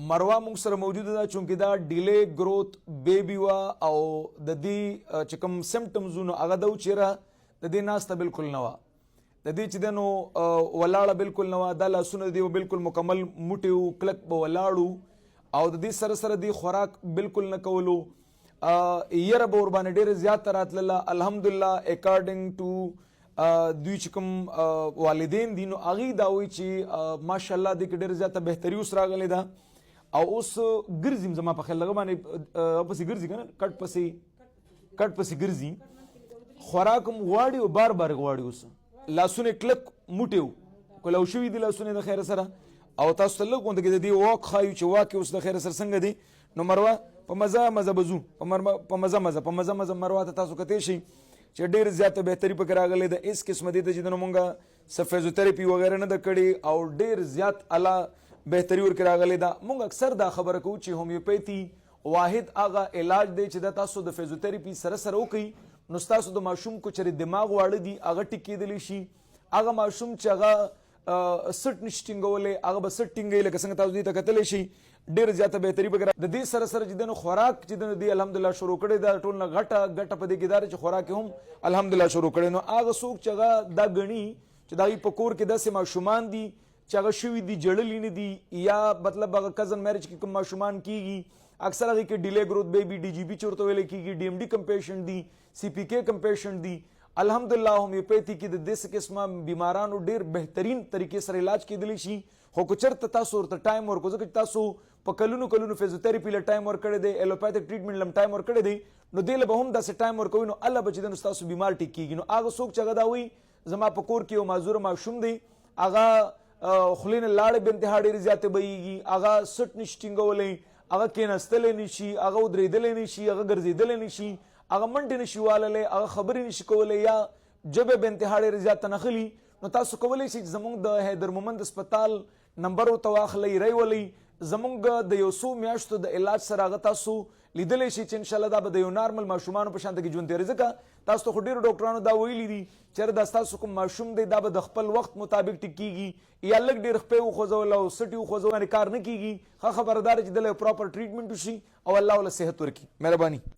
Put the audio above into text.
مروه موږ سره موجوده ده چونکې دا ډیلی گروث بیبي وه او د دې چې کوم سمټمزونه هغه ده چیرې د دې ناسته بالکل نه وه د دې چې ده نو ولاړه بالکل نه وه دا لاسونه د دې بالکل مکمل موټي وو کلک به ولاړو او د دې سره سره د خوراک بالکل نه کولو یره به ورباندې ډېره زیاته راتلله الحمدلله اکارډنګ ټو دوی چې کوم والدین دي نو هغوی دا وایي چې ماشاءالله دې کې ډېره زیاته بهتري اوس راغلې ده او اوس ګرځیم زما په خیال هغه باندې پسې ګرځي که نه کټ پسې ګرځي خوراک هم غواړي او بار بار غواړي اوس لاسونه کلک موټي وو کلو شوي دي لاسونه د خیره سره او تاسو ته لږ غونډه کې د دې واک ښایو چې واک یې اوس د خیره سره څنګه دی نو مروه په مزه بزو په مزه مروه ته تاسو کتی شئ چې ډېر زیاته بهتري پکې راغلی ده هېڅ قسمه دې ته چې د نو مونږ څه فیزیوتراپي وغیره نه ده کړې او ډېر زیات اعلی بهتري ورکې راغلی ده مونږ اکثر دا خبره کوو چې هومیوپیتي واحد هغه علاج دی چې دا تاسو د فیزیوتراپي سره سره وکړئ نو ستاسو د ماشوم کو چېرې دماغ واړه دي هغه ټیک کېدلی شي هغه ماشوم چې هغه سټ نشي ټینګولی هغه به سټ ټینګوي لکه څنګه تاسو دې ته کتلی شي ډېر زیاته بهتري پکې د دې سره سره چې د نو خوراک چې د دې الحمدلله شروع کړې ده ټول نه ګټه په دې کې دا چې خوراک هم الحمدلله شروع کړی نو هغه څوک چې هغه دا ګڼي چې د هغوی په کور کې داسې ماشومان دي چې هغه شوي دي جړلي نه دي یا مطلب هغه کزن میرج کې کوم ماشومان کېږي اکثر هغې کې ډیلی گروث بیبي ډي جي بي چې ورته ویلی کېږي ډي ایم ډي کم پیشنټ دي سی پی کې کم پیشنټ دي الحمدلله هومیوپیتي کې د داسې قسمه بیمارانو ډېر بهترین طریقې سره علاج کېدلی شي خو که چېرته تاسو ورته ټایم ورکړو ځکه چې تاسو په کلونو فیزیوتراپي له ټایم ورکړی دی ایلوپیتھک ټریټمنټ له ټایم ورکړی دی نو دې له به هم داسې ټایم ورکوي نو الله به چې دی نو ستاسو بیمار ټیک کېږي نو هغه څوک چې هغه دا وایي زما په کور کې یو معذوره ماشوم دی هغه خولې نه لاړې به انتها ډېرې زیاتې بهیږي هغه سټ نشي ټینګولی هغه کېناستلی نشي هغه ودرېدلی نشي هغه ګرځېدلی نشي هغه منډې نشي واللی هغه خبرې نشي کولی یا ژبه به انتها ډېرې زیاته نښلي نو تاسو کولی شئ چې زموږ د حیدر مومند اسپتال نمبر ورته واخلئ ولئ زموږ د یو څو میاشتو د علاج سره هغه تاسو لیدلی شئ چې انشاءالله دا به د یو نارمل ماشومانو په شانته کې ژوند تېروي ځکه تاسو ته خو ډېرو ډاکټرانو دا ویلي دي چېرې دا ستاسو کوم ماشوم دی دا به د خپل وخت مطابق ټیک کېږي یا لږ ډېر خپې وخوځول او سټې وخوځول باندې کار نه کېږي ښه خبردار چې دله یو پراپر ټریټمنټ وشي او الله وله صحت ورکړي مهرباني